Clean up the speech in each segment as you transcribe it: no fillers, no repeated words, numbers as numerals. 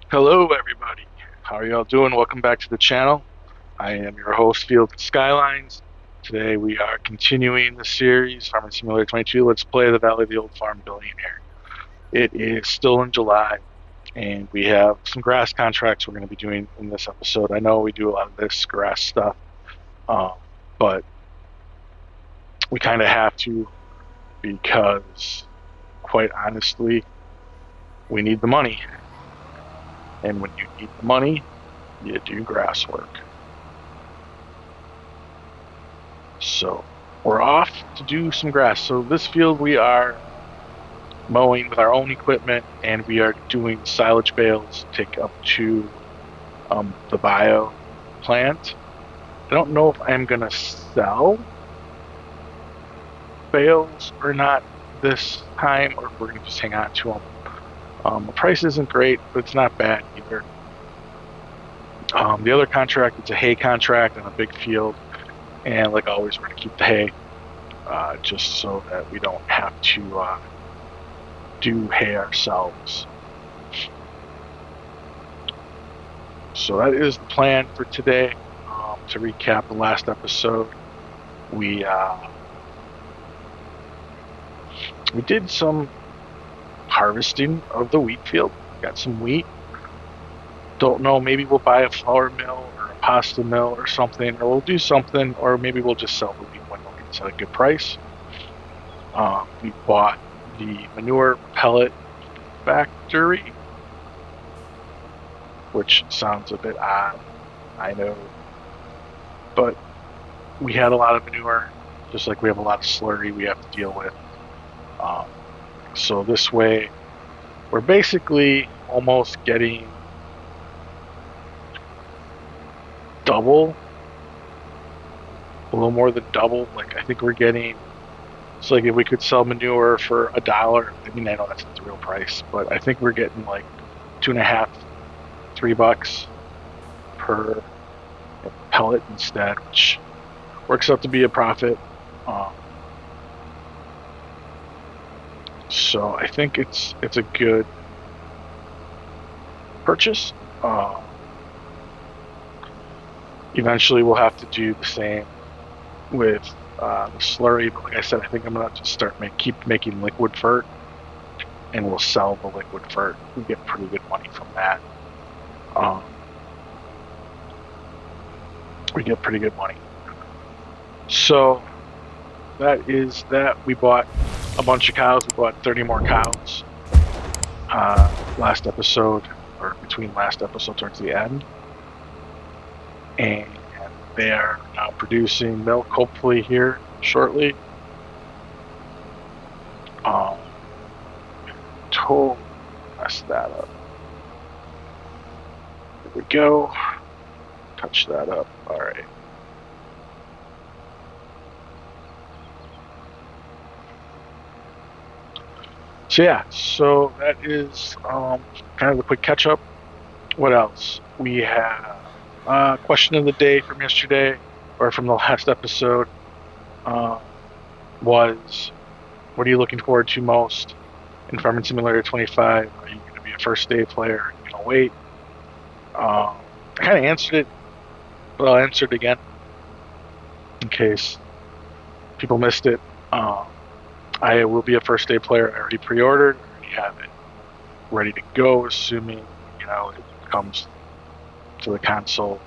Hello, everybody. How are y'all doing? Welcome back to the channel. I am your host, Field Skylines. Today we are continuing the series, Farming Simulator 22. Let's play the Valley of the Old Farm Billionaire. It is still in July, and we have some grass contracts we're going to be doing in this episode. I know we do a lot of this grass stuff, um, but we kind of have to because, quite honestly, we need the money. And when you need the money, you do grass work. So we're off to do some grass. So this field we are mowing with our own equipment, and we are doing silage bales to take up to the bio plant. I don't know if I'm gonna sell bales or not this time, or if we're gonna just hang on to them. The price isn't great, but it's not bad either. The other contract, it's a hay contract on a big field, and like always, we're gonna keep the hay, just so that we don't have to do hay ourselves. So that is the plan for today. To recap the last episode, we did some harvesting of the wheat field. Got some wheat. Don't know, maybe we'll buy a flour mill or a pasta mill or something, or we'll do something, or maybe we'll just sell the wheat when it's at a good price. We bought the manure pellet factory, which sounds a bit odd, I know, but we had a lot of manure, just like we have a lot of slurry we have to deal with. So this way, we're basically almost getting double, a little more than double. Like I think we're getting, so like if we could sell manure for $1, I mean I know that's not the real price, but I think we're getting like $2.50, $3 per pellet instead, which works out to be a profit. So I think it's a good purchase. Eventually, we'll have to do the same with the slurry, but like I said, I think I'm gonna have to keep making liquid fert, and we'll sell the liquid fert. We get pretty good money from that. We get pretty good money. So that is that. We bought a bunch of cows. We bought 30 more cows last episode, or between last episode towards the end, and they are now producing milk, hopefully here shortly. Totally messed that up. Here we go. Touch that up. All right. So yeah, so that is kind of a quick catch up. What else? We have question of the day from yesterday, or from the last episode, was what are you looking forward to most in Farming Simulator 25? Are you going to be a first day player? Are you going to wait? I kind of answered it, but I'll answer it again in case people missed it. I will be a first day player. I already pre-ordered. I already have it ready to go, assuming it comes to the console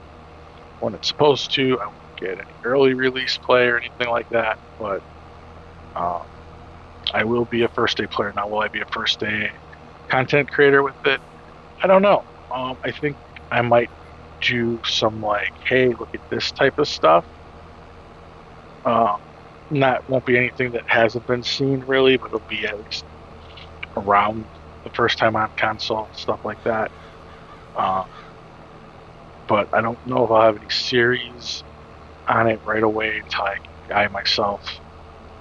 when it's supposed to. I won't get any early release play or anything like that, but I will be a first day player. Now, will I be a first day content creator with it? I don't know. I think I might do some like, hey, look at this type of stuff. Won't be anything that hasn't been seen really, but it'll be at least around the first time on console, stuff like that. But I don't know if I'll have any series on it right away until I myself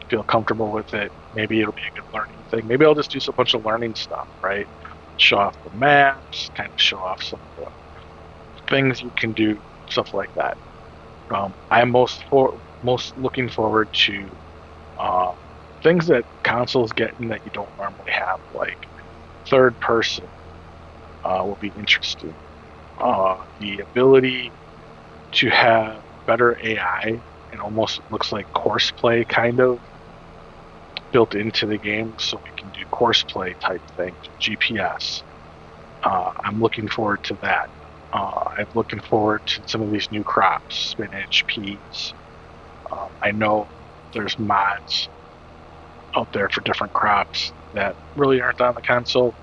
feel comfortable with it. Maybe it'll be a good learning thing. Maybe I'll just do a bunch of learning stuff, right? Show off the maps, kind of show off some of the things you can do, stuff like that. I'm most looking forward to things that consoles get and that you don't normally have, like third person will be interesting. The ability to have better AI and almost looks like course play kind of built into the game, so we can do course play type things, GPS. I'm looking forward to that. I'm looking forward to some of these new crops, spinach, peas. I know there's mods out there for different crops that really aren't on the console.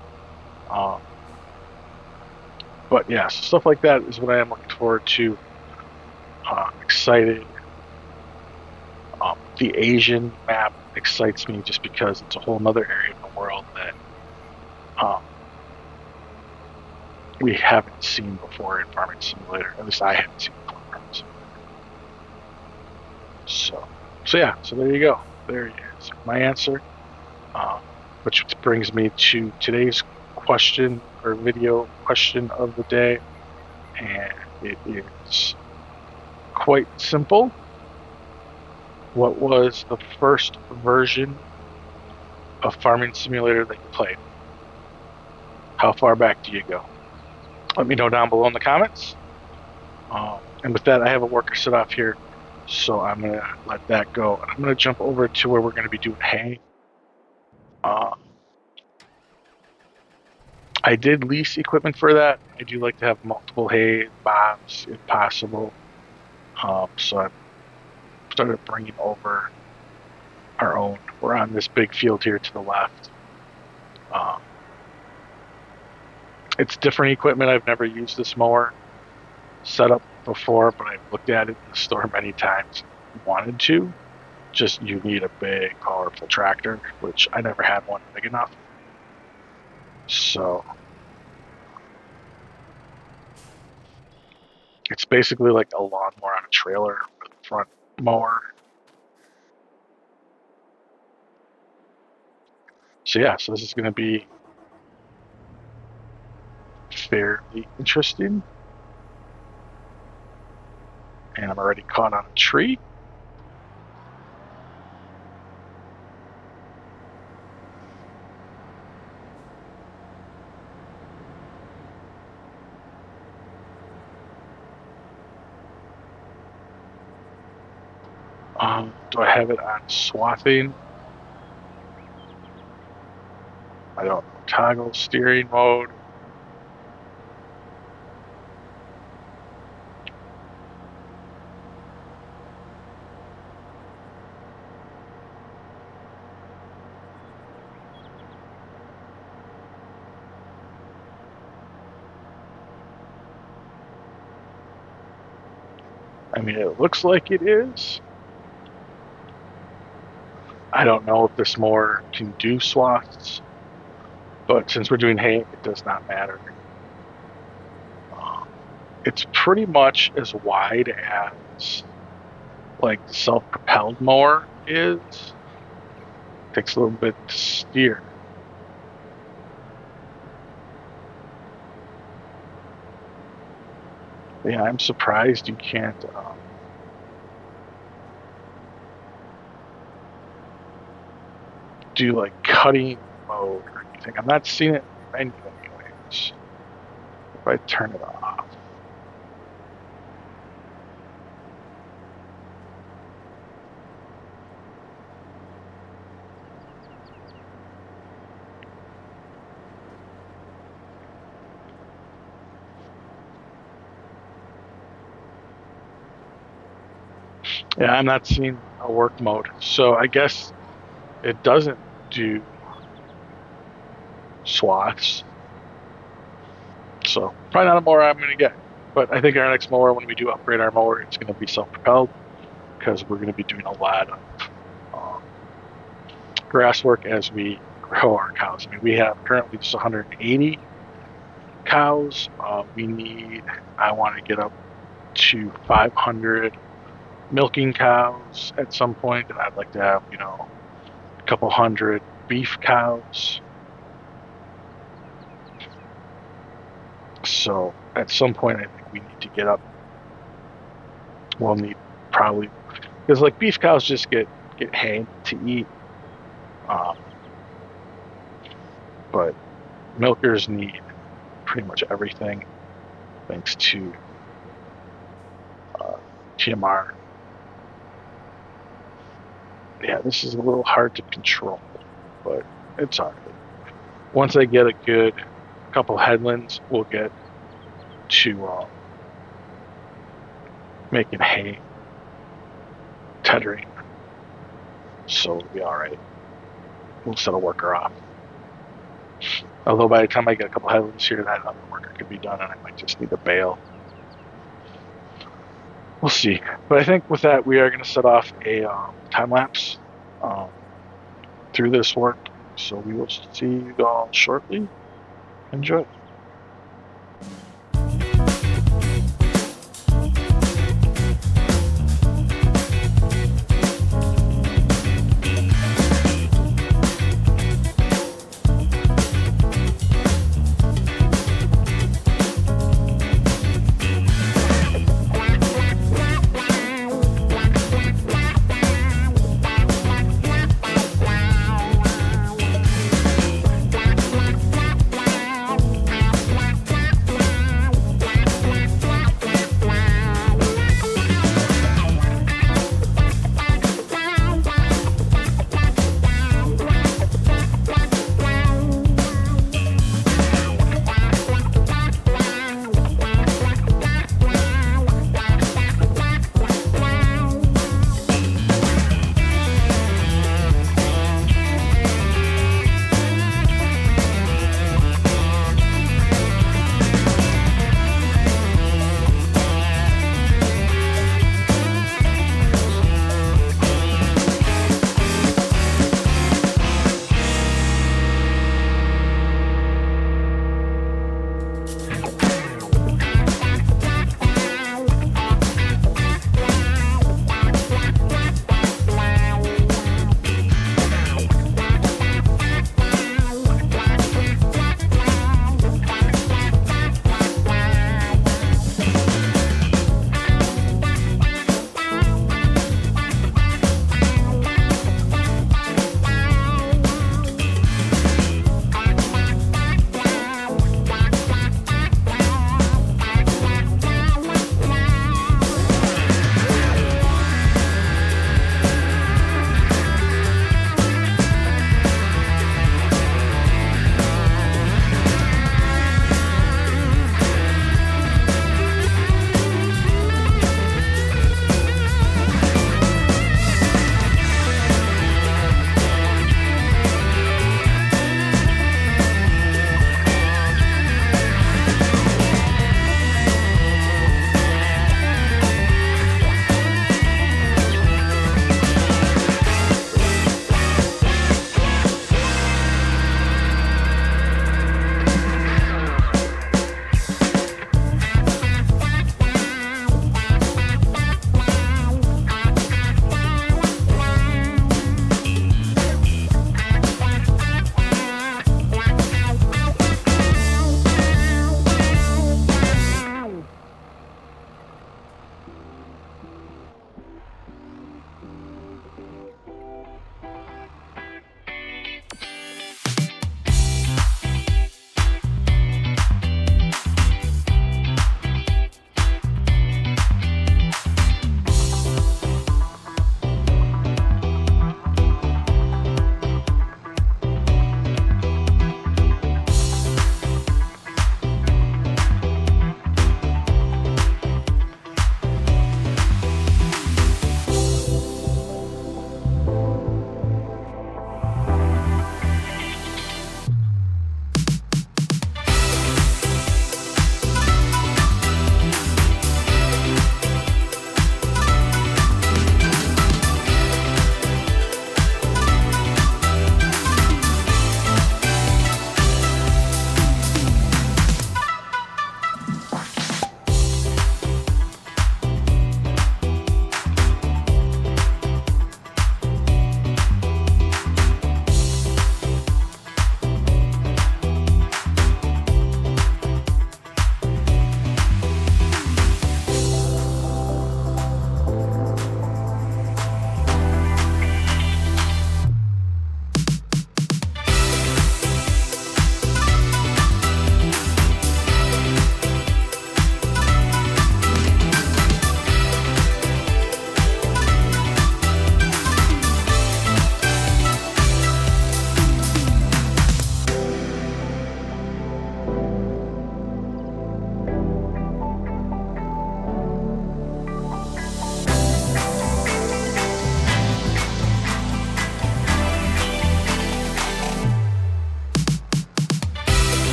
Um, but yeah, so stuff like that is what I am looking forward to. I'm excited. The Asian map excites me just because it's a whole other area of the world that um, we haven't seen before in Farming Simulator. At least I haven't seen before in Farming Simulator. So yeah, so there you go. There is my answer. Which brings me to today's question or video question of the day. And it is quite simple. What was the first version of Farming Simulator that you played? How far back do you go? Let me know down below in the comments. And with that, I have a worker set off here, so I'm going to let that go. I'm going to jump over to where we're going to be doing hay. I did lease equipment for that. I do like to have multiple hay bobs if possible. So I started bringing over our own. We're on this big field here to the left. It's different equipment. I've never used this mower setup before, but I've looked at it in the store many times. Wanted to. Just you need a big, powerful tractor, which I never had one big enough. So it's basically like a lawnmower on a trailer with a front mower. So yeah, so this is going to be fairly interesting. And I'm already caught on a tree. Do I have it on swathing? I don't know. Toggle steering mode. I mean, it looks like it is. I don't know if this mower can do swaths, but since we're doing hay, it does not matter. It's pretty much as wide as like the self-propelled mower is. Takes a little bit to steer. Yeah, I'm surprised you can't do like cutting mode or anything. I'm not seeing it in the menu anyways. If I turn it off. Yeah, I'm not seeing a work mode. So I guess it doesn't do swaths. So probably not a mower I'm going to get. But I think our next mower, when we do upgrade our mower, it's going to be self-propelled because we're going to be doing a lot of grass work as we grow our cows. I mean, we have currently just 180 cows. I want to get up to 500 milking cows at some point, and I'd like to have, a couple hundred beef cows. So at some point, I think we need to get up. We'll need probably, because like beef cows just get hay to eat, but milkers need pretty much everything thanks to TMR. Yeah, this is a little hard to control, but it's all right. Once I get a good couple headlands, we'll get to making hay, tethering, so it'll be all right. We'll set a worker off. Although by the time I get a couple headlands here, that other worker could be done, and I might just need a bale. We'll see. But I think with that, we are going to set off a time lapse through this work. So we will see you all shortly. Enjoy.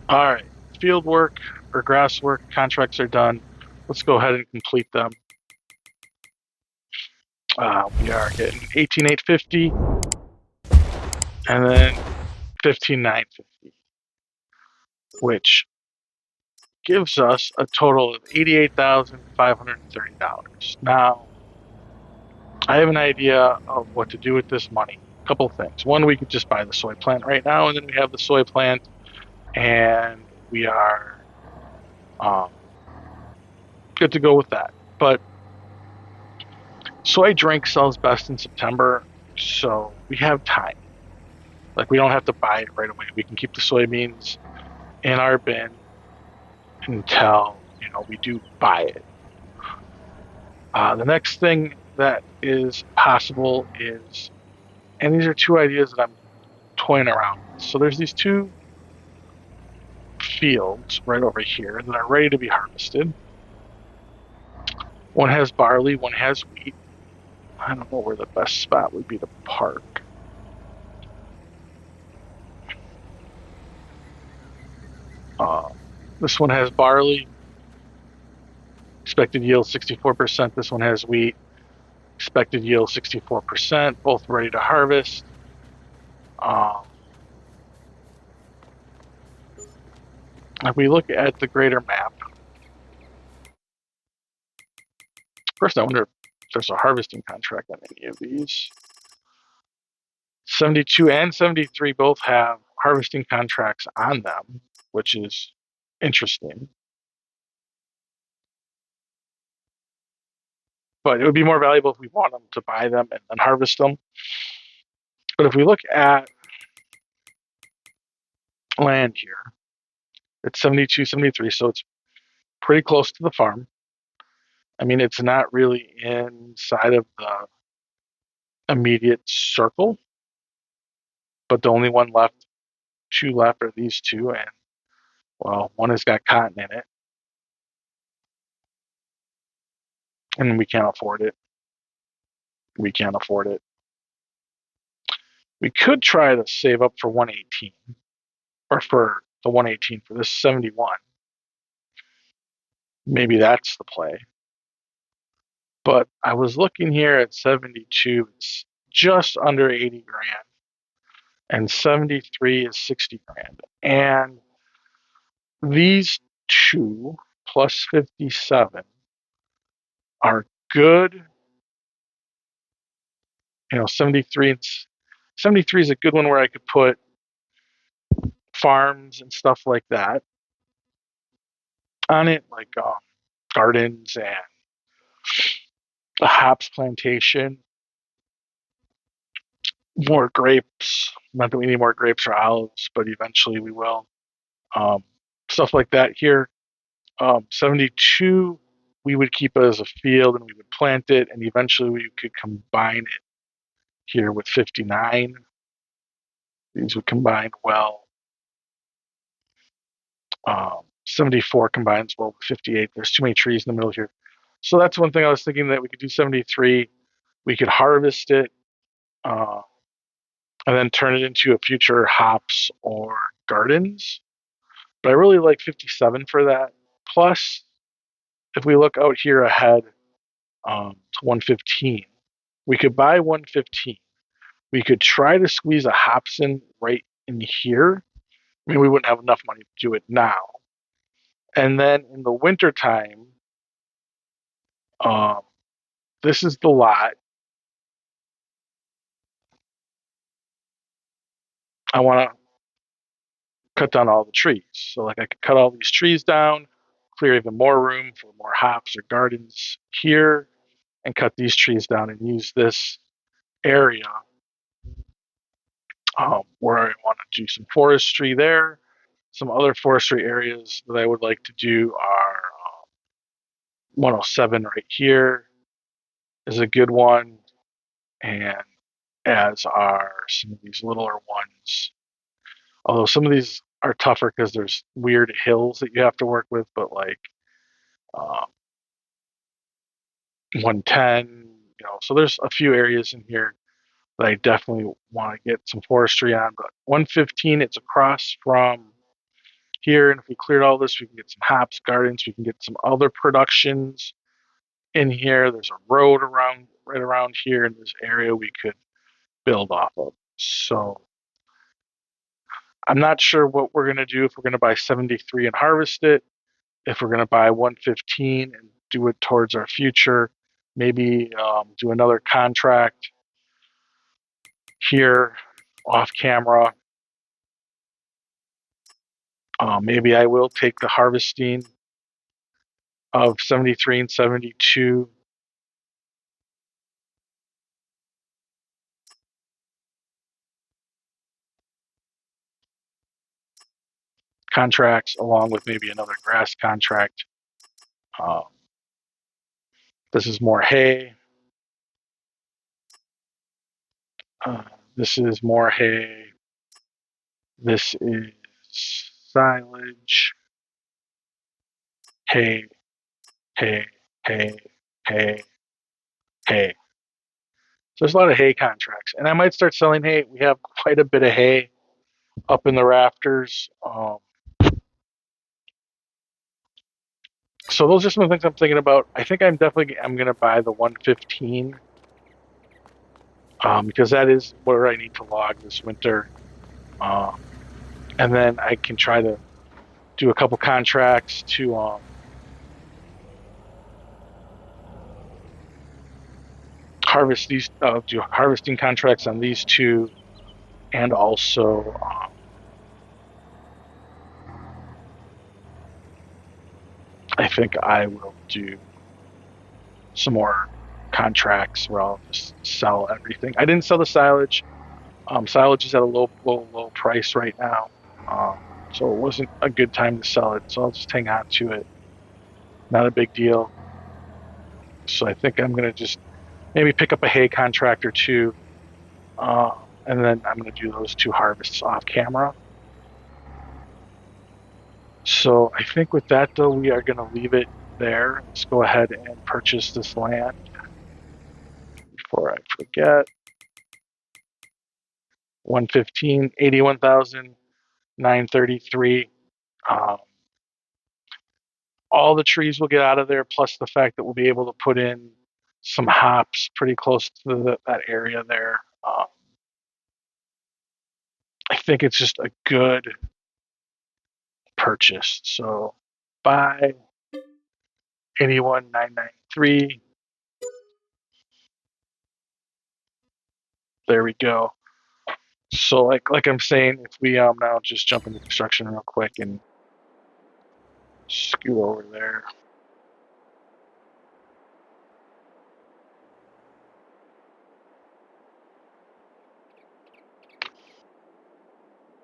All right, field work or grass work contracts are done. Let's go ahead and complete them. We are getting 18,850 and then 15,950, which gives us a total of $88,530. Now, I have an idea of what to do with this money. A couple of things. One, we could just buy the soy plant right now, and then we have the soy plant, and we are good to go with that. But soy drink sells best in September, so we have time. Like, we don't have to buy it right away. We can keep the soybeans in our bin until we do buy it. The next thing that is possible is, and these are two ideas that I'm toying around with. So there's these two fields right over here that are ready to be harvested. One has barley, one has wheat. I don't know where the best spot would be to park. This one has barley, expected yield 64%. This one has wheat, expected yield 64%, both ready to harvest. If we look at the greater map, first I wonder if there's a harvesting contract on any of these. 72 and 73 both have harvesting contracts on them, which is interesting. But it would be more valuable if we want them to buy them and then harvest them. But if we look at land here, it's 72, 73, so it's pretty close to the farm. I mean, it's not really inside of the immediate circle, but the only two left are these two, and well, one has got cotton in it, and we can't afford it. We can't afford it. We could try to save up for 118, or for the 118 for this 71. Maybe that's the play. But I was looking here at 72, it's just under 80 grand, and 73 is 60 grand. And these two plus 57 are good. 73 is a good one where I could put farms and stuff like that on it, like gardens and a hops plantation, more grapes. Not that we need more grapes or olives, but eventually we will. Um, Stuff like that here. 72, we would keep it as a field and we would plant it, and eventually we could combine it here with 59. These would combine well. 74 combines well with 58. There's too many trees in the middle here. So that's one thing I was thinking, that we could do 73. We could harvest it and then turn it into a future hops or gardens. But I really like 57 for that. Plus, if we look out here ahead to 115, we could buy 115. We could try to squeeze a hops in right in here. I mean, we wouldn't have enough money to do it now. And then in the wintertime, um, this is the lot. I want to cut down all the trees. So, like, I could cut all these trees down, clear even more room for more hops or gardens here, and cut these trees down and use this area where I want to do some forestry there. Some other forestry areas that I would like to do are 107 right here is a good one, and as are some of these littler ones. Although some of these are tougher because there's weird hills that you have to work with, but like 110, so there's a few areas in here that I definitely want to get some forestry on. But 115, it's across from here, and if we cleared all this, we can get some hops, gardens, we can get some other productions in here. There's a road right around here in this area we could build off of. So I'm not sure what we're going to do, if we're going to buy 73 and harvest it, if we're going to buy 115 and do it towards our future, maybe do another contract here off camera. Maybe I will take the harvesting of 73 and 72 contracts along with maybe another grass contract. Um, this is more hay. Uh, this is more hay. This is silage. Hay, hay, hay, hay, hay. So there's a lot of hay contracts, and I might start selling hay. We have quite a bit of hay up in the rafters. So those are some of the things I'm thinking about. I think I'm going to buy the 115 because that is what I need to log this winter. And then I can try to do a couple contracts to harvest these, do harvesting contracts on these two, and also I think I will do some more contracts where I'll just sell everything. I didn't sell the silage. Silage is at a low price right now, so it wasn't a good time to sell it. So I'll just hang on to it. Not a big deal. So I think I'm gonna just maybe pick up a hay contract or two, and then I'm gonna do those two harvests off camera. So I think with that though, we are gonna leave it there. Let's go ahead and purchase this land before I forget. 115, 81,933. All the trees will get out of there, plus the fact that we'll be able to put in some hops pretty close to that area there. I think it's just a good purchase. So buy 81,993. There we go. So like I'm saying, if we now just jump into construction real quick and scoot over there.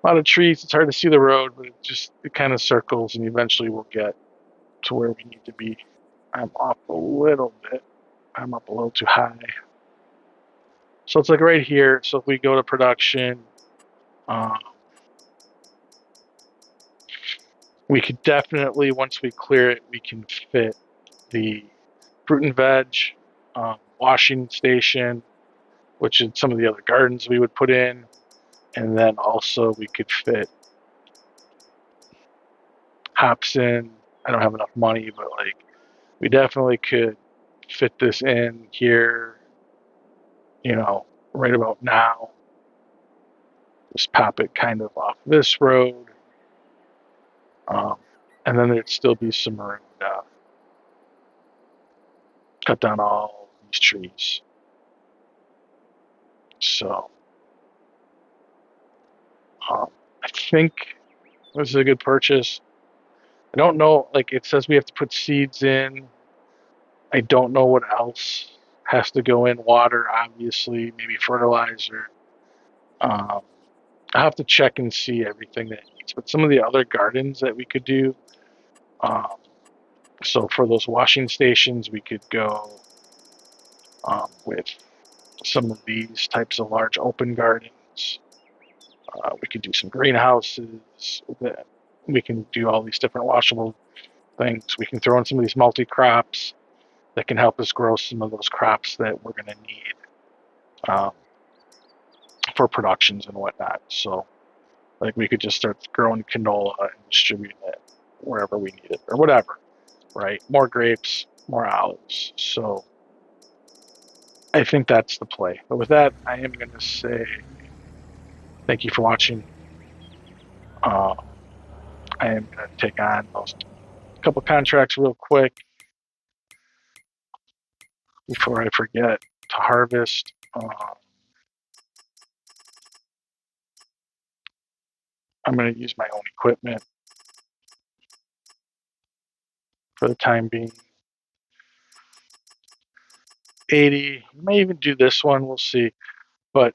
A lot of trees, it's hard to see the road, but it kind of circles, and eventually we'll get to where we need to be. I'm off a little bit. I'm up a little too high. So it's like right here. So if we go to production, we could definitely, once we clear it, we can fit the fruit and veg, washing station, which is some of the other gardens we would put in. And then also we could fit hops in. I don't have enough money, but like we definitely could fit this in here, right about now. Just pop it kind of off this road. And then there'd still be some room to cut down all these trees. So I think this is a good purchase. I don't know, like it says we have to put seeds in. I don't know what else has to go in. Water, obviously, maybe fertilizer. Um, I have to check and see everything that it needs. But some of the other gardens that we could do. So for those washing stations, we could go with some of these types of large open gardens. We could do some greenhouses. We can do all these different washable things. We can throw in some of these multi-crops that can help us grow some of those crops that we're going to need for productions and whatnot. So Like we could just start growing canola and distributing it wherever we need it or whatever, right? More grapes, more olives. So I think that's the play. But with that, I am going to say thank you for watching. Uh, I am going to take on those couple contracts real quick before I forget to harvest. I'm going to use my own equipment for the time being. 80. We may even do this one. We'll see. But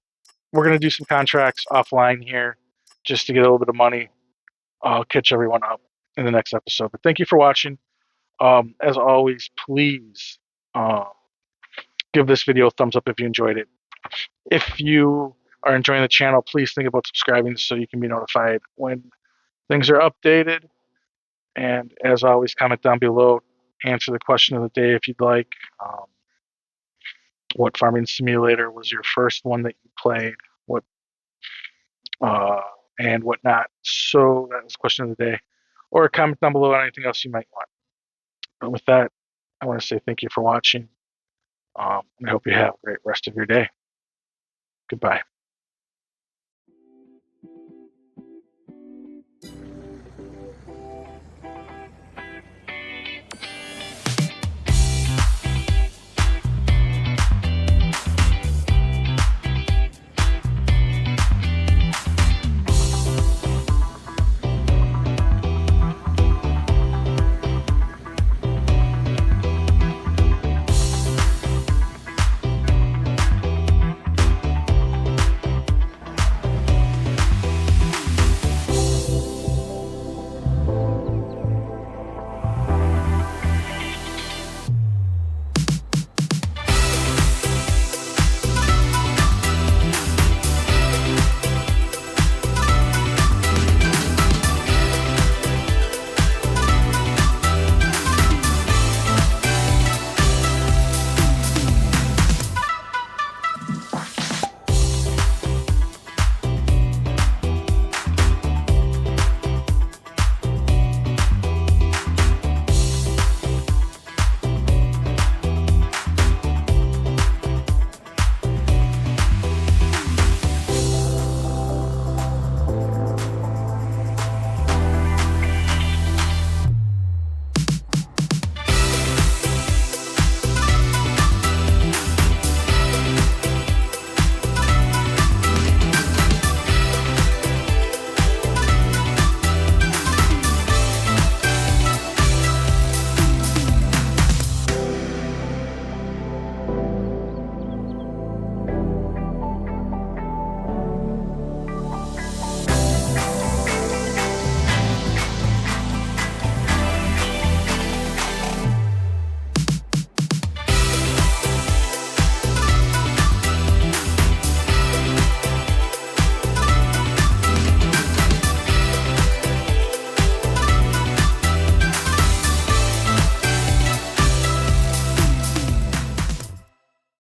we're going to do some contracts offline here just to get a little bit of money. I'll catch everyone up in the next episode. But thank you for watching. As always, please uh, give this video a thumbs up if you enjoyed it. If you are enjoying the channel, please think about subscribing so you can be notified when things are updated. And as always, comment down below, answer the question of the day if you'd like. What farming simulator was your first one that you played? What uh, and whatnot. So that was the question of the day. Or comment down below on anything else you might want. But with that, I want to say thank you for watching. And I hope you have a great rest of your day. Goodbye.